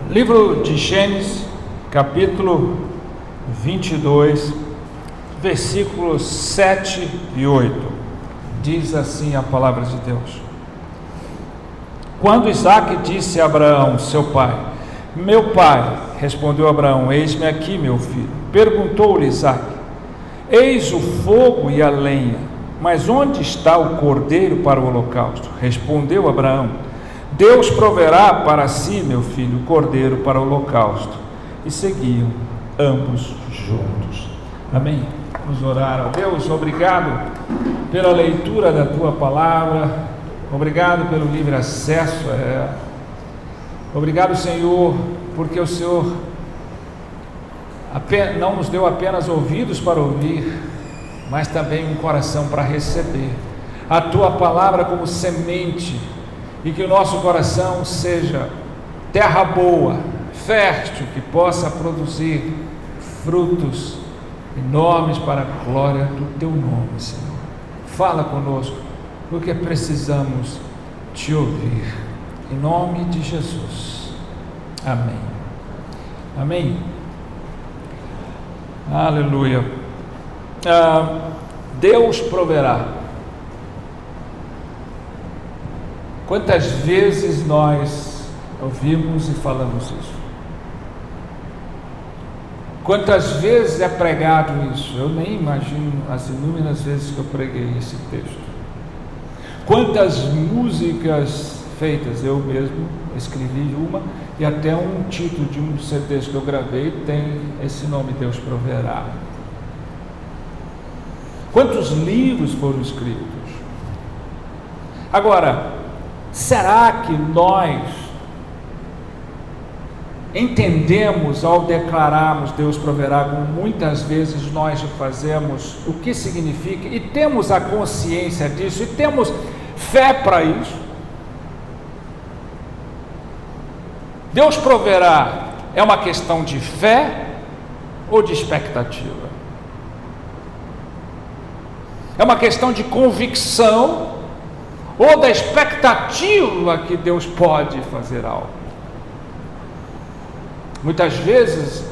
Livro de Gênesis, capítulo 22, versículos 7 e 8. Diz assim a palavra de Deus: Quando Isaque disse a Abraão, seu pai: Meu pai, respondeu Abraão: Eis-me aqui, meu filho. Perguntou-lhe Isaque: Eis o fogo e a lenha, mas onde está o cordeiro para o holocausto? Respondeu Abraão: Deus proverá para si, meu filho, o cordeiro para o holocausto. E seguiam ambos juntos. Amém? Vamos orar a Deus. Obrigado pela leitura da tua palavra. Obrigado pelo livre acesso a ela. Obrigado, Senhor, porque o Senhor não nos deu apenas ouvidos para ouvir, mas também um coração para receber a tua palavra como semente, e que o nosso coração seja terra boa, fértil, que possa produzir frutos enormes para a glória do teu nome, Senhor. Fala conosco, porque precisamos te ouvir, em nome de Jesus. Amém. Amém. Aleluia. Deus proverá. Quantas vezes nós ouvimos e falamos isso? Quantas vezes é pregado isso? Eu nem imagino as inúmeras vezes que eu preguei esse texto. Quantas músicas feitas, eu mesmo escrevi uma, e até um título de um dos CDs que eu gravei tem esse nome, Deus proverá. Quantos livros foram escritos? Agora, será que nós entendemos ao declararmos Deus proverá, como muitas vezes nós fazemos, o que significa, e temos a consciência disso, e temos fé para isso? Deus proverá é uma questão de fé ou de expectativa? É uma questão de convicção ou da expectativa que Deus pode fazer algo? Muitas vezes,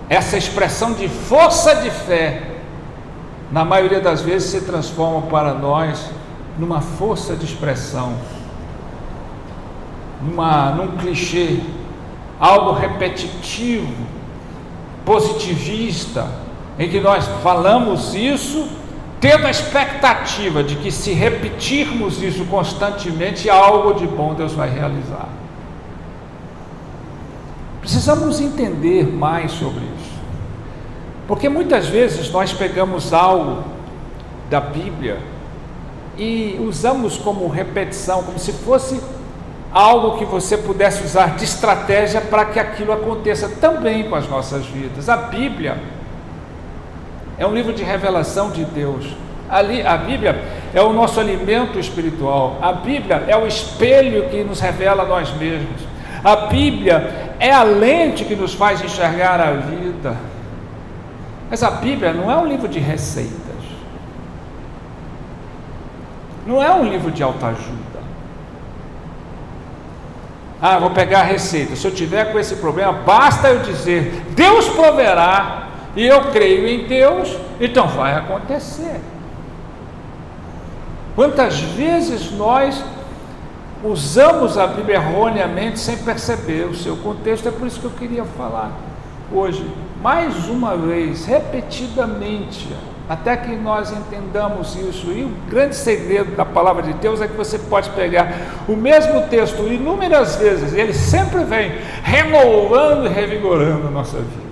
essa expressão de força de fé, na maioria das vezes, se transforma para nós numa força de expressão, num clichê, algo repetitivo, positivista, em que nós falamos isso tendo a expectativa de que, se repetirmos isso constantemente, algo de bom Deus vai realizar. Precisamos entender mais sobre isso, porque muitas vezes nós pegamos algo da Bíblia e usamos como repetição, como se fosse algo que você pudesse usar de estratégia para que aquilo aconteça também com as nossas vidas. A Bíblia é um livro de revelação de Deus. A Bíblia é o nosso alimento espiritual. A Bíblia é o espelho que nos revela a nós mesmos. A Bíblia é a lente que nos faz enxergar a vida. Mas a Bíblia não é um livro de receitas. Não é um livro de autoajuda. Vou pegar a receita. Se eu tiver com esse problema, basta eu dizer: Deus proverá, e eu creio em Deus, então vai acontecer. Quantas vezes nós usamos a Bíblia erroneamente sem perceber o seu contexto? É por isso que eu queria falar hoje, mais uma vez, repetidamente, até que nós entendamos isso. E o grande segredo da palavra de Deus é que você pode pegar o mesmo texto inúmeras vezes, ele sempre vem renovando e revigorando a nossa vida.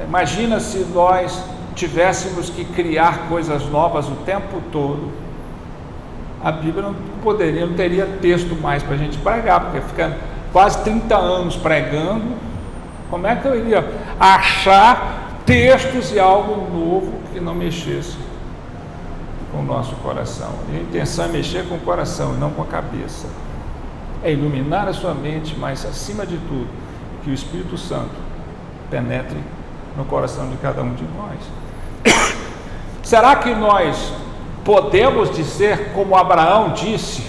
Imagina se nós tivéssemos que criar coisas novas o tempo todo. A Bíblia não teria texto mais para a gente pregar, porque fica quase 30 anos pregando. Como é que eu iria achar textos e algo novo que não mexesse com o nosso coração? E a intenção é mexer com o coração e não com a cabeça. É iluminar a sua mente, mas acima de tudo, que o Espírito Santo penetre no coração de cada um de nós. Será que nós podemos dizer como Abraão disse: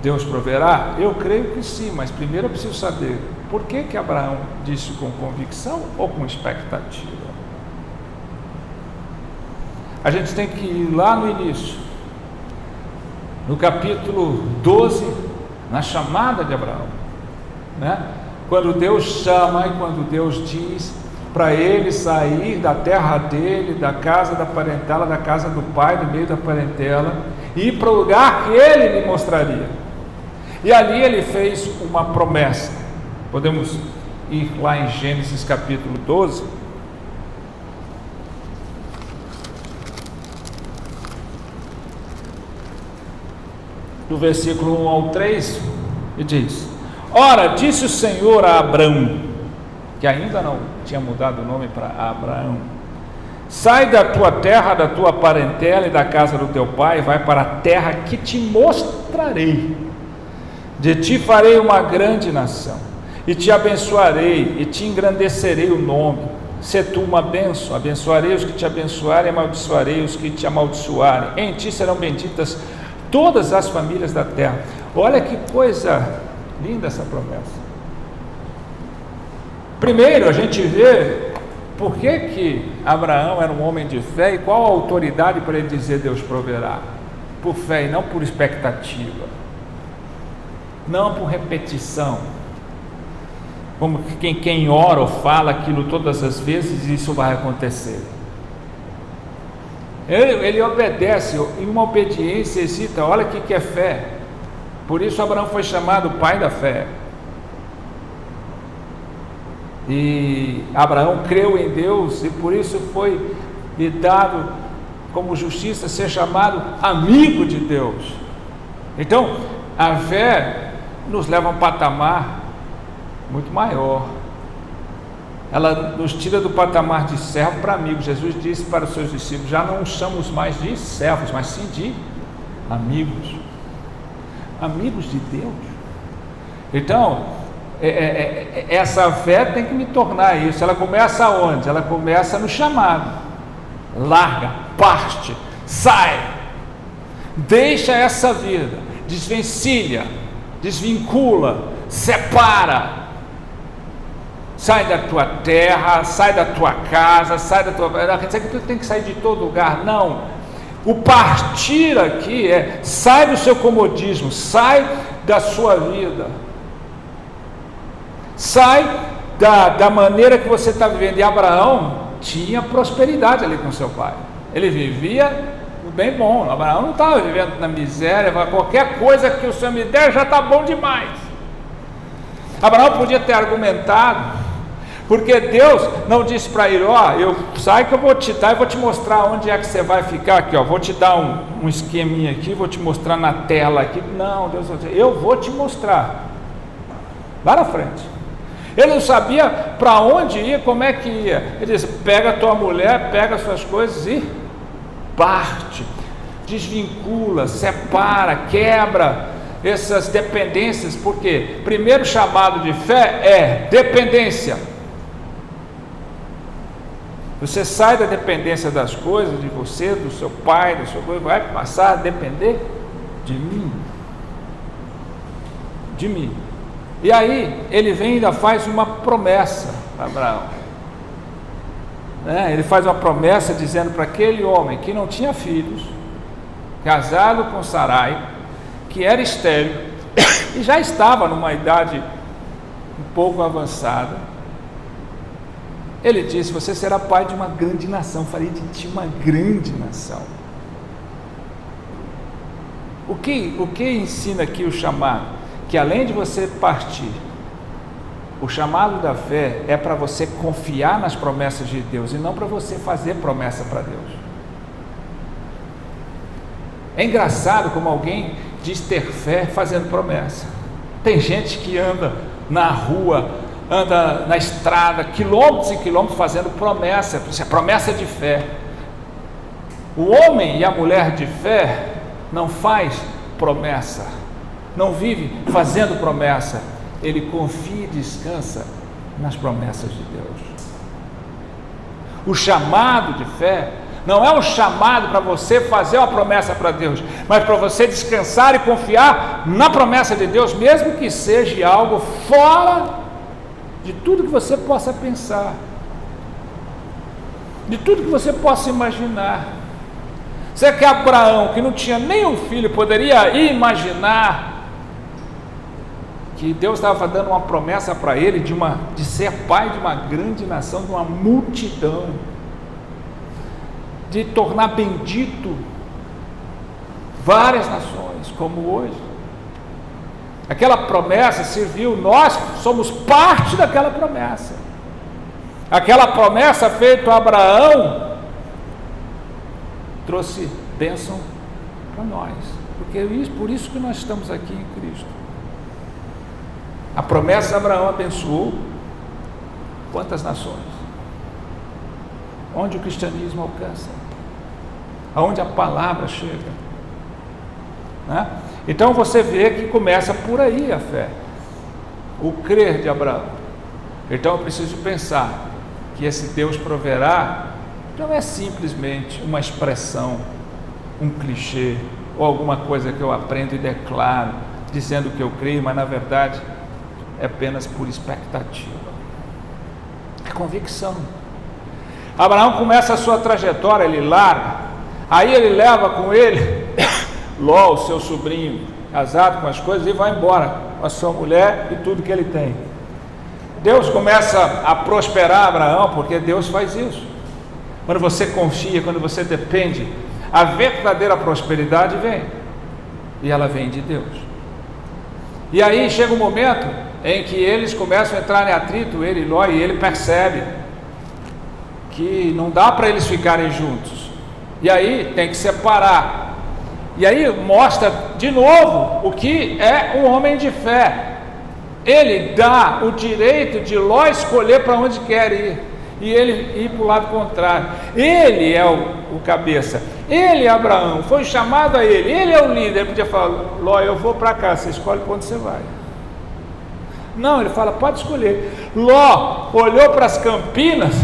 Deus proverá? Eu creio que sim, mas primeiro eu preciso saber por que Abraão disse com convicção ou com expectativa. A gente tem que ir lá no início, no capítulo 12, na chamada de Abraão, né? Quando Deus chama e quando Deus diz para ele sair da terra dele, da casa da parentela, da casa do pai, do meio da parentela, e ir para o lugar que ele lhe mostraria. E ali ele fez uma promessa. Podemos ir lá em Gênesis capítulo 12. Do versículo 1 ao 3, e diz: Ora, disse o Senhor a Abrão, que ainda não tinha mudado o nome para Abraão: sai da tua terra, da tua parentela e da casa do teu pai, e vai para a terra que te mostrarei. De ti farei uma grande nação, e te abençoarei, e te engrandecerei o nome. Se tu uma bênção, abençoarei os que te abençoarem, e amaldiçoarei os que te amaldiçoarem. Em ti serão benditas todas as famílias da terra. Olha que coisa linda essa promessa. Primeiro a gente vê por que Abraão era um homem de fé e qual a autoridade para ele dizer Deus proverá. Por fé e não por expectativa, não por repetição, como quem ora ou fala aquilo todas as vezes e isso vai acontecer. Ele obedece, e uma obediência hesita. Olha o que é fé. Por isso Abraão foi chamado pai da fé. E Abraão creu em Deus, e por isso foi lhe dado como justiça ser chamado amigo de Deus. Então a fé nos leva a um patamar muito maior. Ela nos tira do patamar de servo para amigo. Jesus disse para os seus discípulos: já não os chamamos mais de servos, mas sim de amigos. Amigos de Deus. Então, essa fé tem que me tornar isso. Ela começa onde? Ela começa no chamado. Larga, parte, sai, deixa essa vida, desvencilha, desvincula, separa. Sai da tua terra, sai da tua casa, sai da tua... Não quer dizer que tu tem que sair de todo lugar, não. O partir aqui é: sai do seu comodismo, sai da sua vida, sai da maneira que você está vivendo. E Abraão tinha prosperidade ali com seu pai, ele vivia bem bom. Abraão não estava vivendo na miséria. Qualquer coisa que o Senhor me der já está bom demais. Abraão podia ter argumentado, porque Deus não disse para ele: eu sai que eu vou te dar e vou te mostrar onde é que você vai ficar aqui, vou te dar um esqueminha aqui, vou te mostrar na tela aqui. Não, Deus falou: eu vou te mostrar lá na frente. Ele não sabia para onde ia, como é que ia. Ele disse: pega a tua mulher, pega as suas coisas e parte, desvincula, separa, quebra essas dependências. Porque primeiro chamado de fé é dependência. Você sai da dependência das coisas, de você, do seu pai, da sua coisa, vai passar a depender de mim. De mim. E aí ele vem e ainda faz uma promessa para Abraão. Ele faz uma promessa dizendo para aquele homem que não tinha filhos, casado com Sarai, que era estéril e já estava numa idade um pouco avançada. Ele disse: você será pai de uma grande nação, farei de ti uma grande nação. O que ensina aqui o chamado? Que além de você partir, o chamado da fé é para você confiar nas promessas de Deus e não para você fazer promessa para Deus. É engraçado como alguém diz ter fé fazendo promessa. Tem gente que anda na rua, anda na estrada, quilômetros e quilômetros fazendo promessa. Isso é promessa de fé. O homem e a mulher de fé não faz promessa, não vive fazendo promessa. Ele confia e descansa nas promessas de Deus. O chamado de fé Não é um chamado para você fazer uma promessa para Deus, mas para você descansar e confiar na promessa de Deus, mesmo que seja algo fora de tudo que você possa pensar, de tudo que você possa imaginar. Será que Abraão, que não tinha nenhum filho, poderia imaginar que Deus estava dando uma promessa para ele de ser pai de uma grande nação, de uma multidão, de tornar bendito várias nações, como hoje? Aquela promessa serviu, nós somos parte daquela promessa. Aquela promessa feita a Abraão trouxe bênção para nós, por isso que nós estamos aqui em Cristo. A promessa de Abraão abençoou quantas nações? Onde o cristianismo alcança, aonde a palavra chega, né? Então você vê que começa por aí a fé, o crer de Abraão. Então eu preciso pensar que esse Deus proverá não é simplesmente uma expressão, um clichê, ou alguma coisa que eu aprendo e declaro, dizendo que eu creio, mas na verdade é apenas por expectativa, é convicção. Abraão começa a sua trajetória, ele larga, aí ele leva com ele Ló, o seu sobrinho, casado com as coisas, e vai embora com a sua mulher e tudo que ele tem. Deus começa a prosperar Abraão, porque Deus faz isso. Quando você confia, quando você depende, a verdadeira prosperidade vem, e ela vem de Deus. E aí chega um momento em que eles começam a entrar em atrito, ele e Ló, e ele percebe que não dá para eles ficarem juntos, e aí tem que separar. E aí mostra de novo o que é um homem de fé. Ele dá o direito de Ló escolher para onde quer ir, e ele ir para o lado contrário. Ele é o cabeça, ele é Abraão, foi chamado a ele é o líder. Ele podia falar: Ló, eu vou para cá, você escolhe para onde você vai. Não, ele fala: pode escolher. Ló olhou para as campinas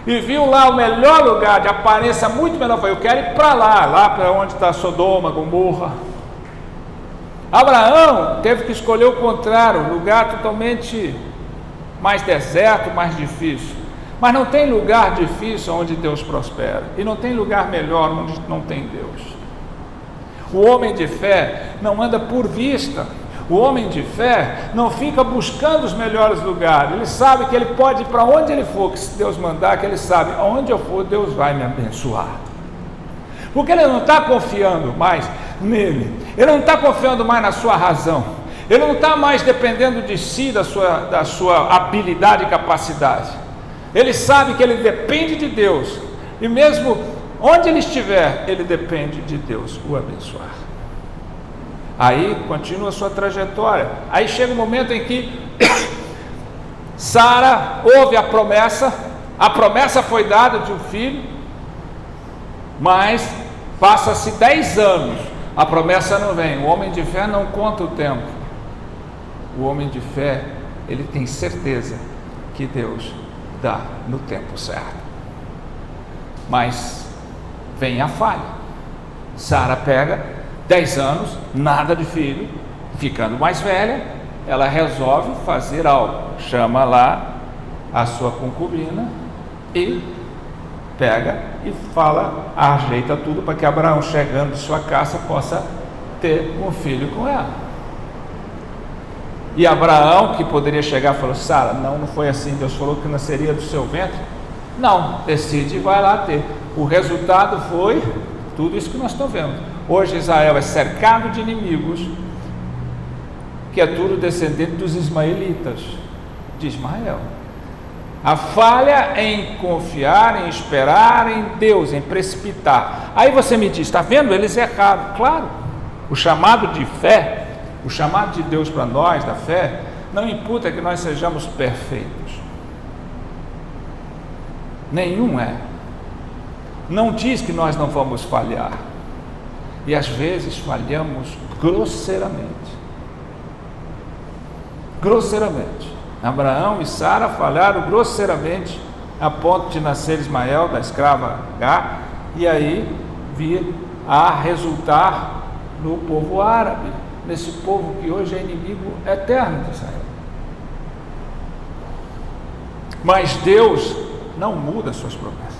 e viu lá o melhor lugar, de aparência muito melhor. Falei: eu quero ir para lá para onde está Sodoma, Gomorra. Abraão teve que escolher o contrário, lugar totalmente mais deserto, mais difícil. Mas não tem lugar difícil onde Deus prospera, e não tem lugar melhor onde não tem Deus. O homem de fé não anda por vista. O homem de fé não fica buscando os melhores lugares. Ele sabe que ele pode ir para onde ele for, que se Deus mandar, que ele sabe: aonde eu for, Deus vai me abençoar. Porque ele não está confiando mais nele, ele não está confiando mais na sua razão, ele não está mais dependendo de si, da sua habilidade e capacidade. Ele sabe que ele depende de Deus, e mesmo onde ele estiver, ele depende de Deus o abençoar. Aí continua a sua trajetória. Aí chega um momento em que Sara ouve a promessa foi dada de um filho, mas passa-se 10 anos, a promessa não vem. O homem de fé não conta o tempo. O homem de fé, ele tem certeza que Deus dá no tempo certo. Mas vem a falha. Sara pega 10 anos, nada de filho, ficando mais velha, ela resolve fazer algo. Chama lá a sua concubina e pega e fala, ajeita tudo para que Abraão, chegando de sua casa, possa ter um filho com ela. E Abraão, que poderia chegar, falou: Sara, não foi assim, Deus falou que nasceria do seu ventre. Não, decide e vai lá ter. O resultado foi tudo isso que nós estamos vendo. Hoje Israel é cercado de inimigos, que é tudo descendente dos ismaelitas, de Ismael. A falha em confiar, em esperar em Deus, em precipitar. Aí você me diz: está vendo? Eles erraram. Claro, o chamado de fé, o chamado de Deus para nós, da fé, não imputa que nós sejamos perfeitos. Nenhum é. Não diz que nós não vamos falhar. E às vezes falhamos grosseiramente. Grosseiramente. Abraão e Sara falharam grosseiramente a ponto de nascer Ismael, da escrava Agar, e aí vir a resultar no povo árabe, nesse povo que hoje é inimigo eterno de Israel. Mas Deus não muda suas promessas.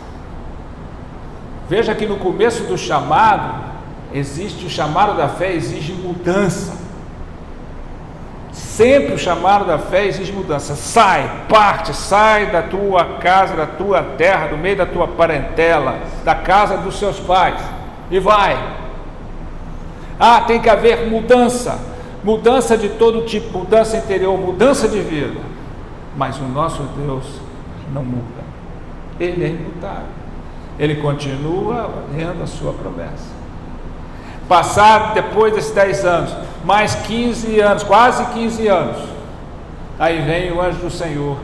Veja que no começo do chamado, existe o chamado da fé, exige mudança. Sempre o chamado da fé exige mudança. Sai da tua casa, da tua terra, do meio da tua parentela, da casa dos seus pais, e vai. Tem que haver mudança de todo tipo, mudança interior, mudança de vida. Mas o nosso Deus não muda, Ele é imutável, Ele continua dando a sua promessa. Passado depois desses 10 anos, mais 15 anos, quase 15 anos, aí vem o anjo do Senhor,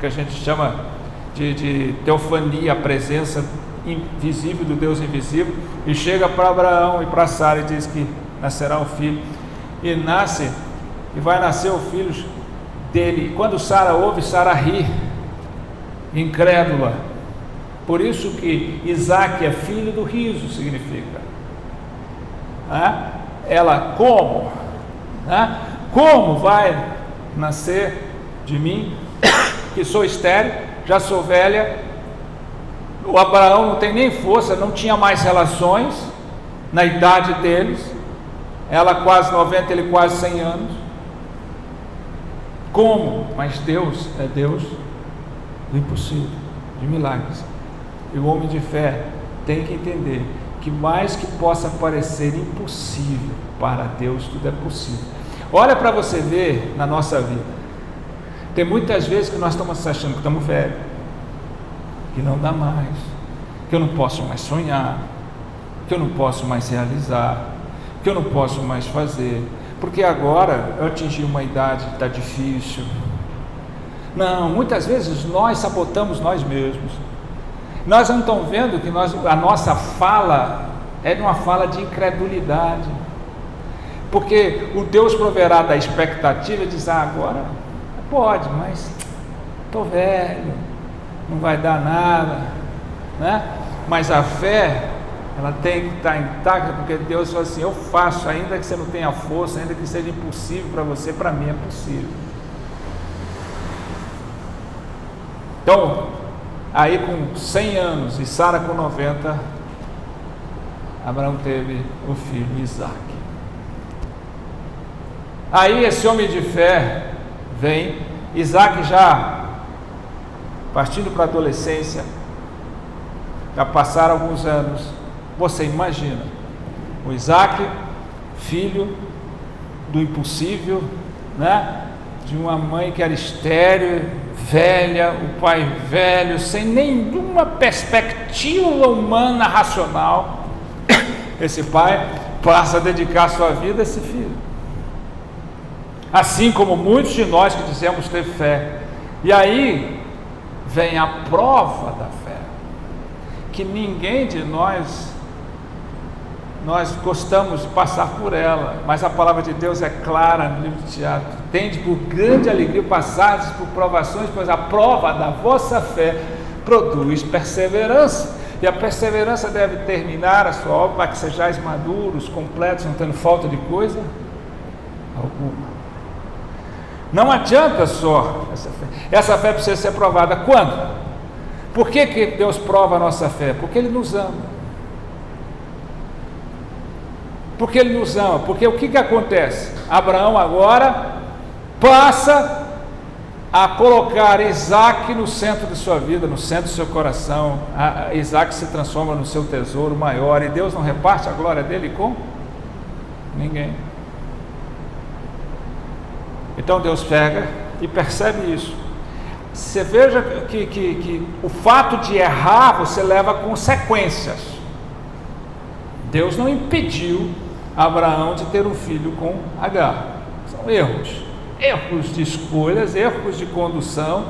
que a gente chama de teofania, a presença invisível do Deus invisível, e chega para Abraão e para Sara e diz que nascerá um filho, e vai nascer o filho dele. E quando Sara ouve, Sara ri, incrédula. Por isso que Isaac é filho do riso, significa. Ela, como vai nascer de mim, que sou estéril, já sou velha? O Abraão não tem nem força, não tinha mais relações na idade deles, ela quase 90, ele quase 100 anos. Como? Mas Deus é Deus do impossível, de milagres. E o homem de fé tem que entender que mais que possa parecer impossível, para Deus tudo é possível. Olha para você ver na nossa vida, tem muitas vezes que nós estamos achando que estamos velhos, que não dá mais, que eu não posso mais sonhar, que eu não posso mais realizar, que eu não posso mais fazer, porque agora eu atingi uma idade que está difícil. Não, muitas vezes nós sabotamos nós mesmos. Nós não estamos vendo que a nossa fala é uma fala de incredulidade, porque o Deus proverá da expectativa e diz: agora pode, mas estou velho, não vai dar nada, né? Mas a fé, ela tem que estar intacta, porque Deus fala assim: eu faço, ainda que você não tenha força, ainda que seja impossível para você, para mim é possível. Então, aí com 100 anos e Sara com 90, Abraão teve o filho Isaac. Aí esse homem de fé vem, Isaac já partindo para a adolescência, já passaram alguns anos. Você imagina, o Isaac, filho do impossível, né? De uma mãe que era estéril, velha, o pai velho, sem nenhuma perspectiva humana racional. Esse pai passa a dedicar sua vida a esse filho, assim como muitos de nós que dizemos ter fé. E aí vem a prova da fé, que ninguém de nós gostamos de passar por ela, mas a palavra de Deus é clara no livro de Tiago: tende por grande alegria passardes por provações, pois a prova da vossa fé produz perseverança, e a perseverança deve terminar a sua obra, para que sejais maduros, completos, não tendo falta de coisa alguma. Não adianta só essa fé precisa ser provada. Quando? Por que Deus prova a nossa fé? Porque Ele nos ama. Porque Ele nos ama. Porque o que acontece? Abraão agora passa a colocar Isaac no centro de sua vida, no centro do seu coração. Isaac se transforma no seu tesouro maior, e Deus não reparte a glória dele com ninguém. Então Deus pega e percebe isso. Você veja que o fato de errar, você leva consequências. Deus não impediu Abraão de ter um filho com Agar. São erros de escolhas, erros de condução,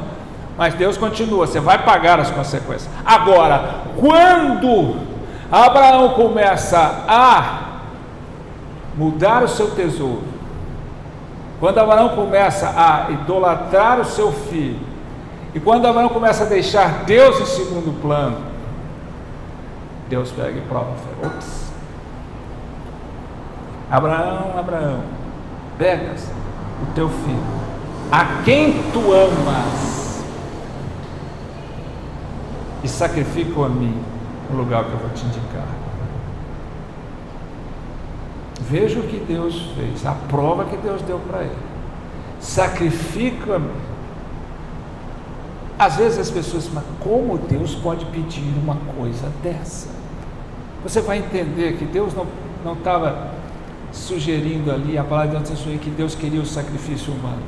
mas Deus continua: você vai pagar as consequências. Agora, quando Abraão começa a mudar o seu tesouro, quando Abraão começa a idolatrar o seu filho, E quando Abraão começa a deixar Deus em segundo plano, Deus pega e prova. Ops! Abraão, pegas o teu filho, a quem tu amas, e sacrifica-o a mim no lugar que eu vou te indicar. Veja o que Deus fez, a prova que Deus deu para ele. Sacrifica-me. Às vezes as pessoas dizem, mas como Deus pode pedir uma coisa dessa? Você vai entender que Deus não estava sugerindo ali, a palavra de Deus sugeriu que Deus queria o sacrifício humano.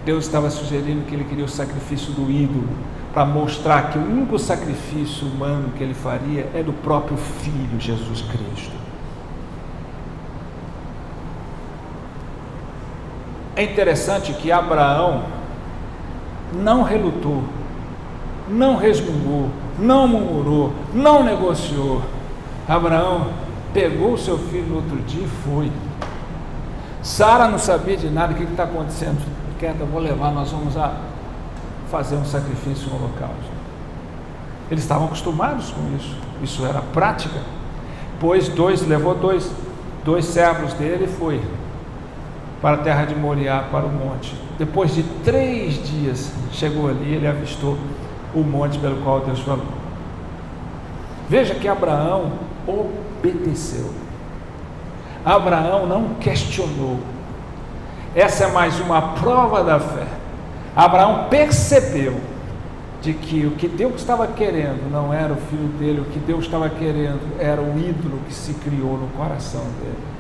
Deus estava sugerindo que ele queria o sacrifício do ídolo, para mostrar que o único sacrifício humano que ele faria é do próprio Filho, Jesus Cristo. É interessante que Abraão não relutou, não resmungou, não murmurou, não negociou. Abraão pegou o seu filho no outro dia e foi. Sara não sabia de nada. O que está acontecendo? Quieta, eu vou levar, nós vamos fazer um sacrifício, um holocausto. Eles estavam acostumados com isso, isso era prática. Pois levou dois servos dele e foi para a terra de Moriá, para o monte. Depois de 3 dias, chegou ali, ele avistou o monte pelo qual Deus falou. Veja que Abraão obedeceu. Abraão não questionou. Essa é mais uma prova da fé. Abraão percebeu de que o que Deus estava querendo não era o filho dele, o que Deus estava querendo era o ídolo que se criou no coração dele.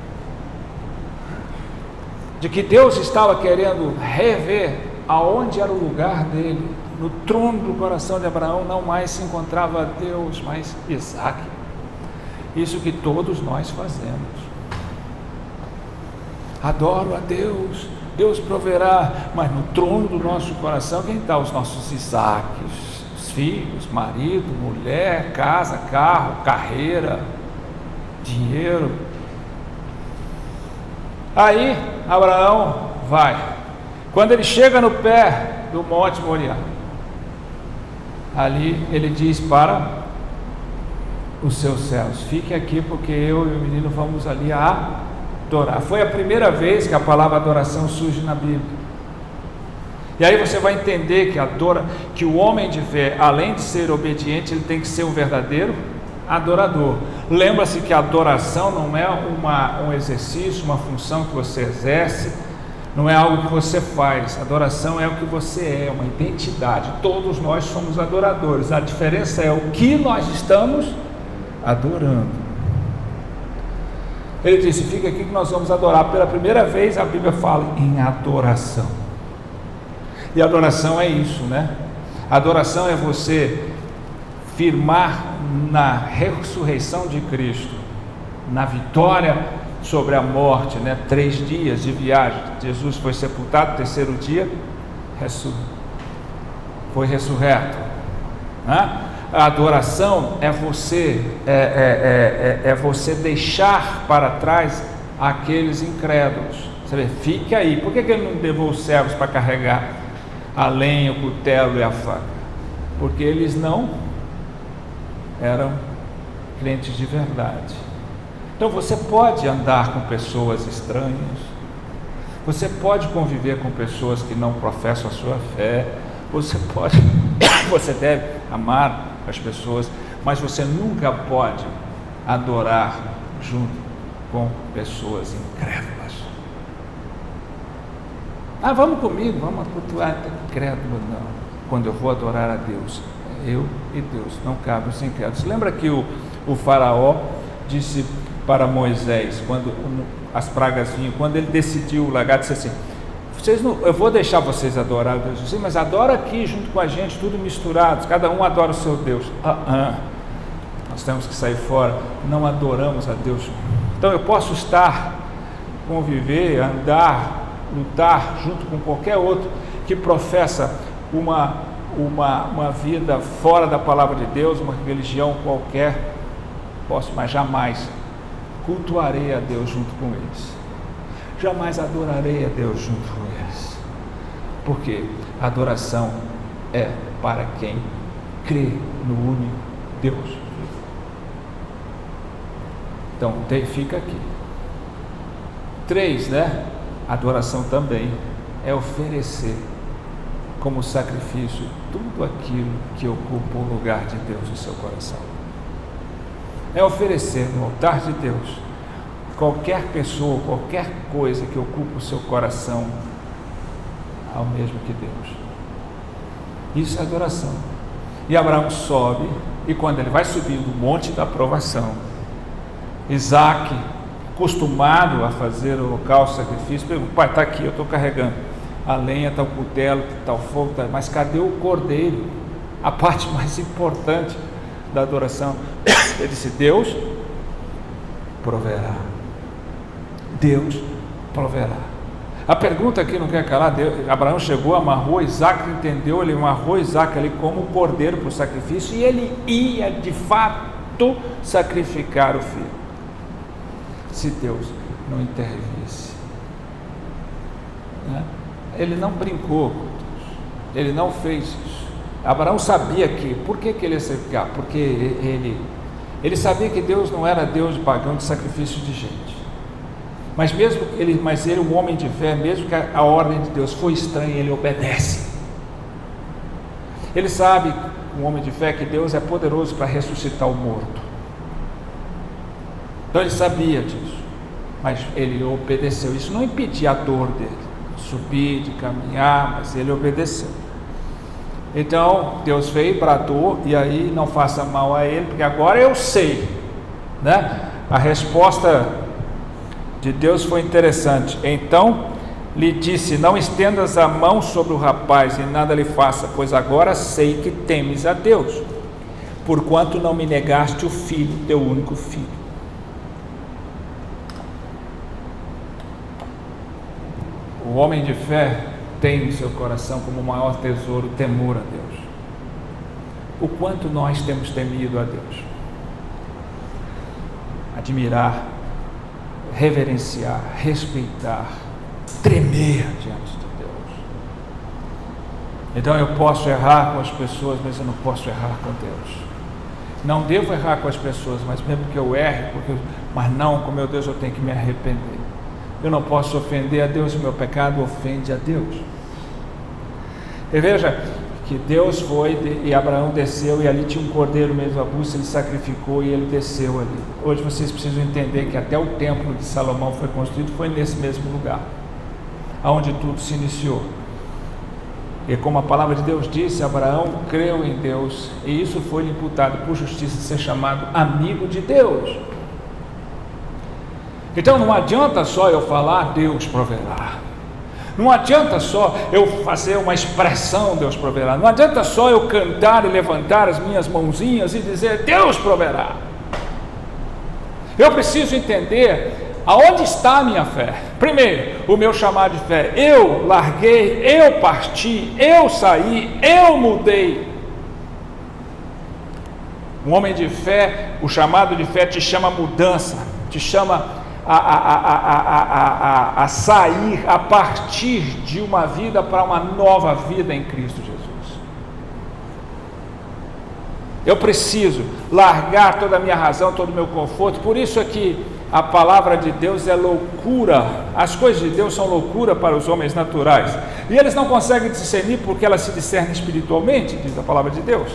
De que Deus estava querendo rever aonde era o lugar dele. No trono do coração de Abraão não mais se encontrava Deus, mas Isaac. Isso que todos nós fazemos. Adoro a Deus, Deus proverá, mas no trono do nosso coração quem está? Os nossos Isaques, os filhos, marido, mulher, casa, carro, carreira, dinheiro. Aí Abraão vai. Quando ele chega no pé do Monte Moriá, ali ele diz para os seus servos: fiquem aqui porque eu e o menino vamos ali adorar. Foi a primeira vez que a palavra adoração surge na Bíblia. E aí você vai entender que o homem de fé, além de ser obediente, ele tem que ser um verdadeiro adorador. Lembra-se que a adoração não é um exercício, uma função que você exerce, não é algo que você faz. Adoração é o que você é, uma identidade. Todos nós somos adoradores. A diferença é o que nós estamos adorando. Ele disse: fica aqui que nós vamos adorar. Pela primeira vez a Bíblia fala em adoração. E adoração é isso, né? Adoração é você firmar na ressurreição de Cristo, na vitória sobre a morte, né? 3 dias de viagem. Jesus foi sepultado, 3º dia foi ressurreto, né? A adoração é você deixar para trás aqueles incrédulos. Você vê, fique aí. Por que ele não levou os servos para carregar a lenha, o cutelo e a faca? Porque eles não eram crentes de verdade. Então você pode andar com pessoas estranhas, você pode conviver com pessoas que não professam a sua fé, você deve amar as pessoas, mas você nunca pode adorar junto com pessoas incrédulas. Vamos comigo, vamos cultuar. Incrédulo não. Quando eu vou adorar a Deus, eu e Deus, não cabe os incrédulos. Lembra que o faraó disse para Moisés, quando as pragas vinham, quando ele decidiu largar, disse assim: eu vou deixar vocês adorar a Deus, sim, mas adora aqui junto com a gente, tudo misturados, cada um adora o seu Deus. Nós temos que sair fora, não adoramos a Deus. Então eu posso conviver, andar, lutar junto com qualquer outro que professa uma vida fora da palavra de Deus, uma religião qualquer, mas jamais cultuarei a Deus junto com eles. Jamais adorarei a Deus junto com eles. Porque a adoração é para quem crê no único Deus. Então, fica aqui. 3, adoração também é oferecer como sacrifício tudo aquilo que ocupa o lugar de Deus no seu coração. É oferecer no altar de Deus qualquer pessoa, qualquer coisa que ocupa o seu coração ao mesmo que Deus. Isso é adoração. E Abraão sobe, e quando ele vai subir do monte da aprovação, Isaac, acostumado a fazer o holocausto, sacrifício, pergunta: pai, está aqui, eu estou carregando a lenha, está o cutelo, está o fogo, mas cadê o cordeiro? A parte mais importante da adoração. Ele disse: Deus proverá. Deus proverá. A pergunta aqui não quer calar. Abraão chegou, amarrou Isaac, entendeu? Ele amarrou Isaac ali como cordeiro para o sacrifício, e ele ia de fato sacrificar o filho, se Deus não intervisse. Ele não brincou com Deus, ele não fez isso. Abraão sabia que, por que ele ia sacrificar? Porque ele sabia que Deus não era Deus de pagão, de sacrifício de gente. Mas ele, um homem de fé, mesmo que a ordem de Deus foi estranha, ele obedece. Ele sabe, um homem de fé, que Deus é poderoso para ressuscitar o morto. Então ele sabia disso, mas ele obedeceu. Isso não impedia a dor dele, subir, de caminhar, mas ele obedeceu. Então Deus veio, bradou, e aí não faça mal a ele, porque agora eu sei, A resposta de Deus foi interessante. Então lhe disse: não estendas a mão sobre o rapaz e nada lhe faça, pois agora sei que temes a Deus, porquanto não me negaste o filho, teu único filho. O homem de fé tem em seu coração como maior tesouro o temor a Deus. O quanto nós temos temido a Deus, admirar, reverenciar, respeitar, tremer diante de Deus. Então eu posso errar com as pessoas, mas eu não posso errar com Deus. Não devo errar com as pessoas, mas mesmo que eu erre, mas não, com meu Deus eu tenho que me arrepender. Eu não posso ofender a Deus, o meu pecado ofende a Deus. E veja que Deus foi, e Abraão desceu, e ali tinha um cordeiro mesmo à busta, ele sacrificou e ele desceu ali. Hoje vocês precisam entender que até o templo de Salomão foi construído, foi nesse mesmo lugar, onde tudo se iniciou. E como a palavra de Deus disse, Abraão creu em Deus, e isso foi-lhe imputado por justiça, ser chamado amigo de Deus. Então não adianta só eu falar Deus proverá, não adianta só eu fazer uma expressão Deus proverá, não adianta só eu cantar e levantar as minhas mãozinhas e dizer Deus proverá. Eu preciso entender aonde está a minha fé. Primeiro, o meu chamado de fé: eu larguei, eu parti, eu saí, eu mudei. Um homem de fé, o chamado de fé te chama a mudança, te chama a sair, a partir de uma vida para uma nova vida em Cristo Jesus. Eu preciso largar toda a minha razão, todo o meu conforto. Por isso é que a palavra de Deus é loucura. As coisas de Deus são loucura para os homens naturais, e eles não conseguem discernir porque elas se discernem espiritualmente, diz a palavra de Deus.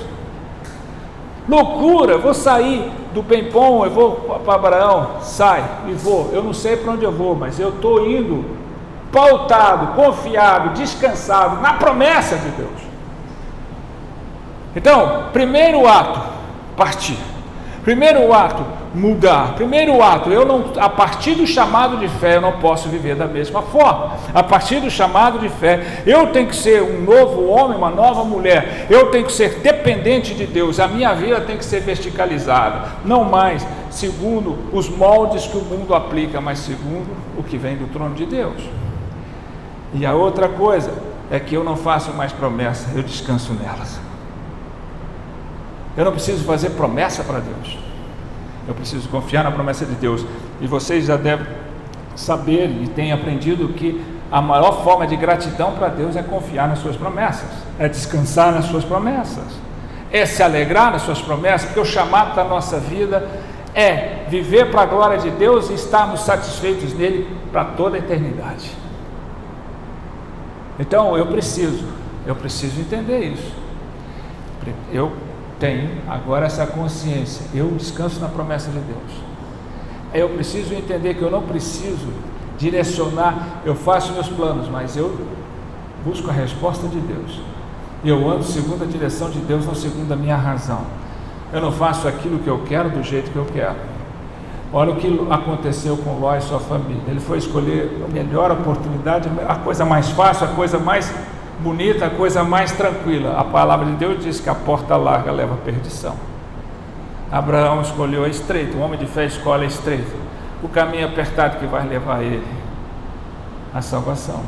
Loucura, eu vou sair do Pempom, eu vou para Abraão, sai e vou, eu não sei para onde eu vou, mas eu estou indo pautado, confiado, descansado na promessa de Deus. Então, primeiro ato, partir. Primeiro ato, mudar. Primeiro ato, a partir do chamado de fé, eu não posso viver da mesma forma. A partir do chamado de fé, eu tenho que ser um novo homem, uma nova mulher. Eu tenho que ser dependente de Deus. A minha vida tem que ser verticalizada. Não mais segundo os moldes que o mundo aplica, mas segundo o que vem do trono de Deus. E a outra coisa é que eu não faço mais promessas, eu descanso nelas. Eu não preciso fazer promessa para Deus, eu preciso confiar na promessa de Deus. E vocês já devem saber e têm aprendido que A maior forma de gratidão para Deus é confiar nas suas promessas, é descansar nas suas promessas, é se alegrar nas suas promessas, porque o chamado da nossa vida é viver para a glória de Deus e estarmos satisfeitos nele para toda a eternidade. Então eu preciso entender isso. Eu tenho agora essa consciência, eu descanso na promessa de Deus. Eu preciso entender que eu não preciso direcionar, eu faço meus planos, mas eu busco a resposta de Deus. Eu ando segundo a direção de Deus, não segundo a minha razão. Eu não faço aquilo que eu quero do jeito que eu quero. Olha o que aconteceu com Ló e sua família. Ele foi escolher a melhor oportunidade, a coisa mais fácil, a coisa mais bonita, a coisa mais tranquila. A palavra de Deus diz que a porta larga leva à perdição. Abraão escolheu a estreita, o homem de fé escolhe a estreita, o caminho apertado que vai levar ele à salvação.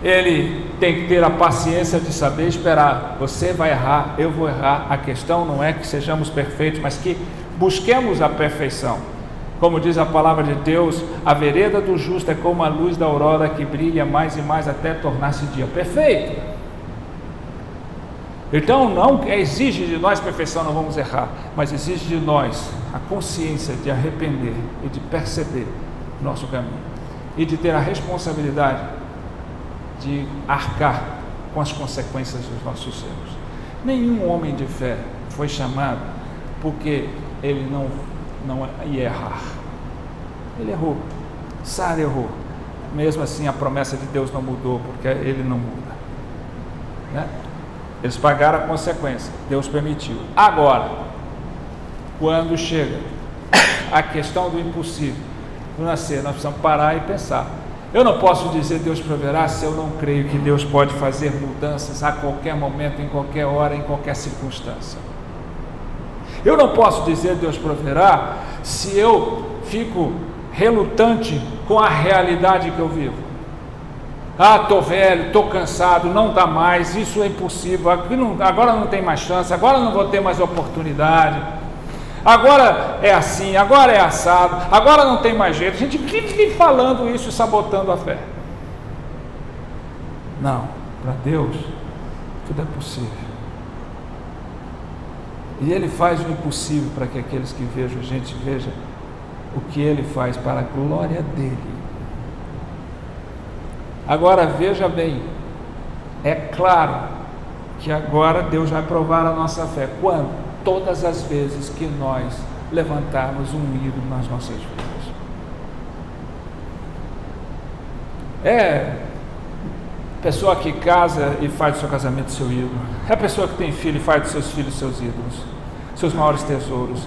Ele tem que ter a paciência de saber esperar. Você vai errar, eu vou errar. A questão não é que sejamos perfeitos, mas que busquemos a perfeição. Como diz a palavra de Deus, a vereda do justo é como a luz da aurora que brilha mais e mais até tornar-se dia perfeito. Então não exige de nós perfeição, não vamos errar, mas exige de nós a consciência de arrepender e de perceber o nosso caminho e de ter a responsabilidade de arcar com as consequências dos nossos erros. Nenhum homem de fé foi chamado porque ele não ia errar. Ele errou, Sara errou. Mesmo assim a promessa de Deus não mudou, porque ele não muda, né? Eles pagaram a consequência, Deus permitiu. Agora, quando chega a questão do impossível, do nascer, nós precisamos parar e pensar. Eu não posso dizer Deus proverá se eu não creio que Deus pode fazer mudanças a qualquer momento, em qualquer hora, em qualquer circunstância. Eu não posso dizer Deus proverá se eu fico relutante com a realidade que eu vivo. Estou velho, estou cansado, não dá mais, isso é impossível, agora não tem mais chance, agora não vou ter mais oportunidade, agora é assim, agora é assado, agora não tem mais jeito. A gente vive falando isso e sabotando a fé. Não, para Deus tudo é possível. E Ele faz o impossível para que aqueles que vejam, a gente veja o que Ele faz para a glória dEle. Agora veja bem, é claro que agora Deus vai provar a nossa fé. Quando? Todas as vezes que nós levantarmos um ídolo nas nossas vidas. É pessoa que casa e faz do seu casamento seu ídolo. É a pessoa que tem filho e faz dos seus filhos seus ídolos, seus maiores tesouros.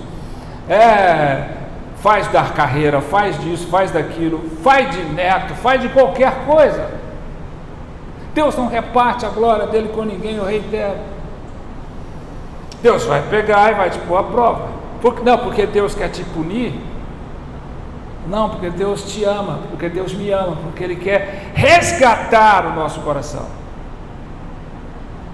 Faz da carreira, faz disso, faz daquilo, faz de neto, faz de qualquer coisa. Deus não reparte a glória dele com ninguém, eu reitero. Deus vai pegar e vai te pôr à prova. Não porque Deus quer te punir, não, porque Deus te ama, porque Deus me ama, porque Ele quer resgatar o nosso coração.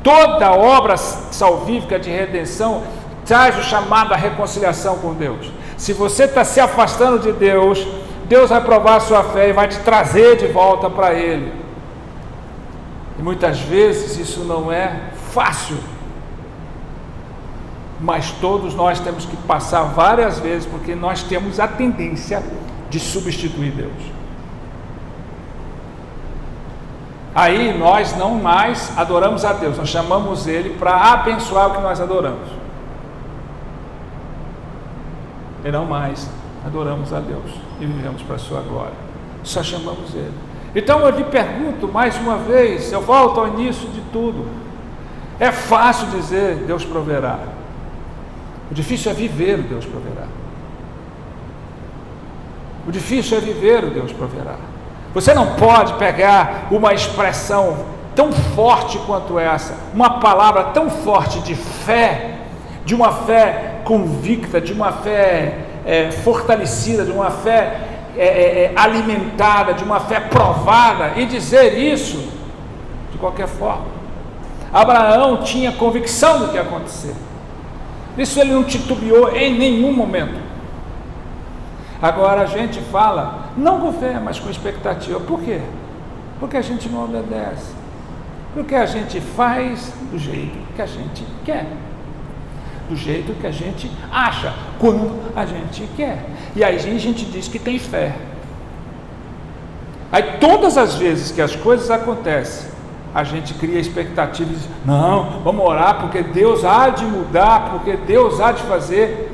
Toda obra salvífica de redenção traz o chamado à reconciliação com Deus. Se você está se afastando de Deus, Deus vai provar a sua fé e vai te trazer de volta para Ele. E muitas vezes isso não é fácil, mas todos nós temos que passar várias vezes, porque nós temos a tendência de substituir Deus. Aí nós não mais adoramos a Deus, nós chamamos Ele para abençoar o que nós adoramos. E não mais adoramos a Deus e vivemos para a sua glória, só chamamos Ele. Então eu lhe pergunto mais uma vez, eu volto ao início de tudo. É fácil dizer Deus proverá, o difícil é viver o Deus proverá. O difícil é viver o Deus proverá. Você não pode pegar uma expressão tão forte quanto essa, uma palavra tão forte de fé, de uma fé convicta, de uma fé fortalecida, de uma fé alimentada, de uma fé provada, e dizer isso de qualquer forma. Abraão tinha convicção do que ia acontecer, isso ele não titubeou em nenhum momento. Agora a gente fala, não com fé, mas com expectativa. Por quê? Porque a gente não obedece. Porque a gente faz do jeito que a gente quer. Do jeito que a gente acha, quando a gente quer. E aí a gente diz que tem fé. Aí todas as vezes que as coisas acontecem, a gente cria expectativas e diz, não, vamos orar porque Deus há de mudar, porque Deus há de fazer.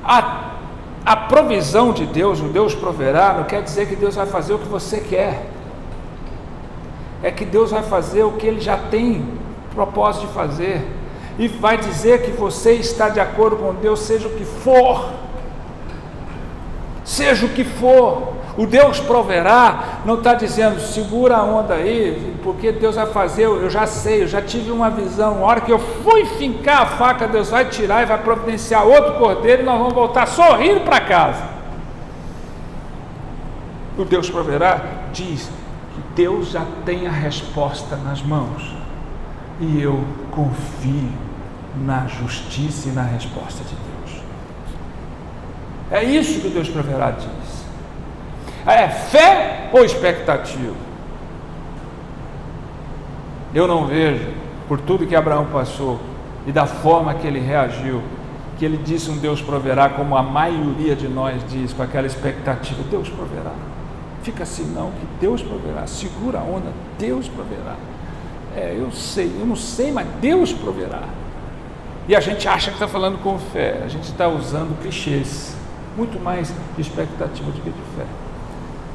A provisão de Deus, o Deus proverá, não quer dizer que Deus vai fazer o que você quer. É que Deus vai fazer o que Ele já tem propósito de fazer. E vai dizer que você está de acordo com Deus, seja o que for. Seja o que for. O Deus proverá, não está dizendo, segura a onda aí, porque Deus vai fazer, eu já sei, eu já tive uma visão, na hora que eu fui fincar a faca, Deus vai tirar e vai providenciar outro cordeiro e nós vamos voltar sorrindo para casa. O Deus proverá diz que Deus já tem a resposta nas mãos, e eu confio na justiça e na resposta de Deus. É isso que o Deus proverá diz. É fé ou expectativa? Eu não vejo, por tudo que Abraão passou e da forma que ele reagiu, que ele disse um Deus proverá, como a maioria de nós diz, com aquela expectativa, Deus proverá. Fica assim, não, que Deus proverá, segura a onda, Deus proverá. Eu não sei, mas Deus proverá. E a gente acha que está falando com fé, a gente está usando clichês, muito mais de expectativa do que de fé.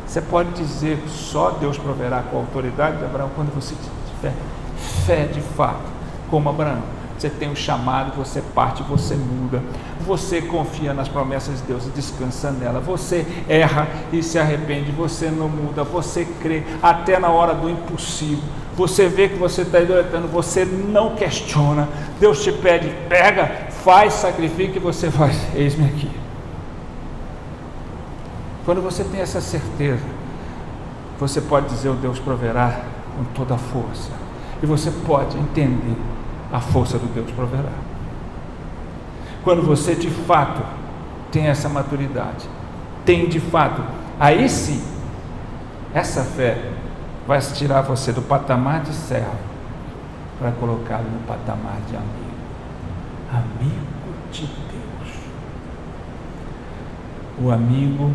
Você pode dizer que só Deus proverá com a autoridade de Abraão quando você tiver fé de fato, como Abraão. Você tem um chamado, você parte, você muda, você confia nas promessas de Deus e descansa nela, você erra e se arrepende, você não muda, você crê até na hora do impossível, você vê que você está idolatrando, você não questiona, Deus te pede, pega, faz, sacrifica e você faz, eis-me aqui. Quando você tem essa certeza, você pode dizer o Deus proverá com toda a força. E você pode entender a força do Deus proverá. Quando você de fato tem essa maturidade, tem de fato, aí sim, essa fé vai tirar você do patamar de servo para colocá-lo no patamar de amigo. Amigo de Deus. O amigo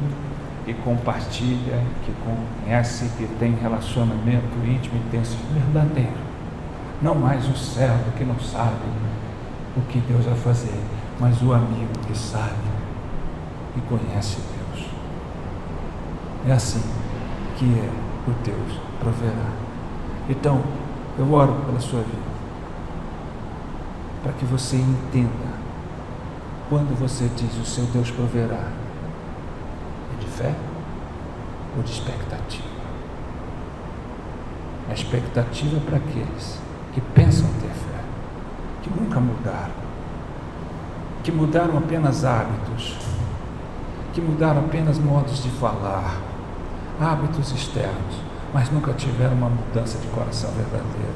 que compartilha, que conhece, que tem relacionamento íntimo, intenso, verdadeiro. Não mais o servo que não sabe o que Deus vai fazer, mas o amigo que sabe e conhece Deus. É assim que é o Deus proverá. Então, eu oro pela sua vida, para que você entenda, quando você diz o seu Deus proverá, de fé ou de expectativa? A expectativa é para aqueles que pensam ter fé, que nunca mudaram, que mudaram apenas hábitos, que mudaram apenas modos de falar, hábitos externos, mas nunca tiveram uma mudança de coração verdadeira.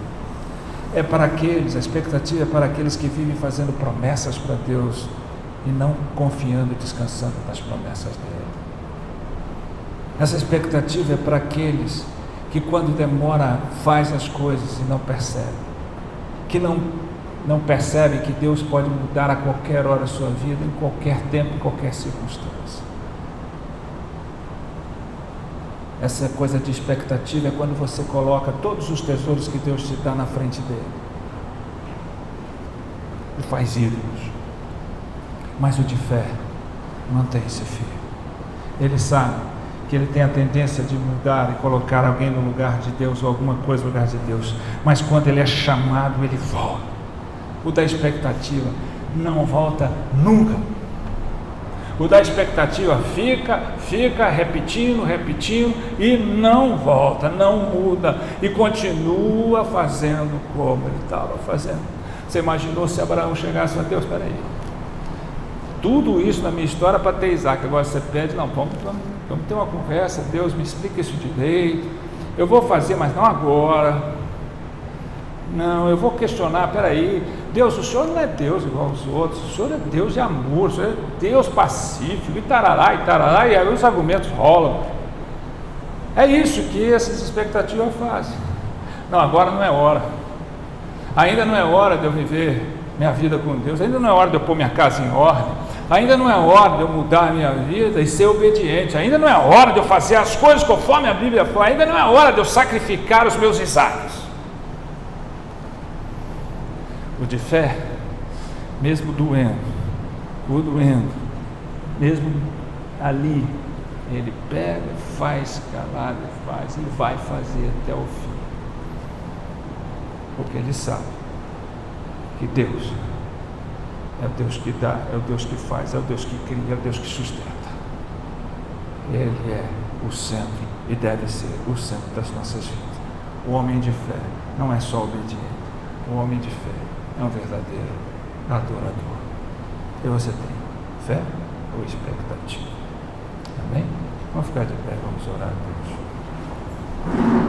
É para aqueles, a expectativa é para aqueles que vivem fazendo promessas para Deus e não confiando e descansando nas promessas dele. Essa expectativa é para aqueles que quando demora faz as coisas e não percebe, que não percebe que Deus pode mudar a qualquer hora a sua vida, em qualquer tempo, em qualquer circunstância. Essa coisa de expectativa é quando você coloca todos os tesouros que Deus te dá na frente dele e faz ídolos. Mas o de fé mantém-se firme. Ele sabe que ele tem a tendência de mudar e colocar alguém no lugar de Deus ou alguma coisa no lugar de Deus, mas quando ele é chamado, ele volta. O da expectativa não volta nunca. O da expectativa fica repetindo e não volta, não muda e continua fazendo como ele estava fazendo. Você imaginou se Abraão chegasse a Deus, espera aí, tudo isso na minha história para ter Isaac, agora você pede, não, vamos ter uma conversa, Deus me explica isso direito, eu vou fazer, mas não agora, não, eu vou questionar, peraí, Deus, o Senhor não é Deus igual aos outros, o Senhor é Deus de amor, o Senhor é Deus pacífico, e tarará, e aí os argumentos rolam. É isso que essas expectativas fazem. Não, agora não é hora. Ainda não é hora de eu viver minha vida com Deus. Ainda não é hora de eu pôr minha casa em ordem. Ainda não é hora de eu mudar a minha vida e ser obediente. Ainda não é hora de eu fazer as coisas conforme a Bíblia fala. Ainda não é hora de eu sacrificar os meus Isaques. O de fé, mesmo doendo, mesmo ali, ele pega, faz calado, faz, ele vai fazer até o fim. Porque ele sabe que Deus é o Deus que dá, é o Deus que faz, é o Deus que cria, é o Deus que sustenta. Ele é o centro e deve ser o centro das nossas vidas. O homem de fé não é só obediente, o homem de fé é um verdadeiro adorador. E você tem fé ou expectativa? Amém? Vamos ficar de pé, vamos orar a Deus.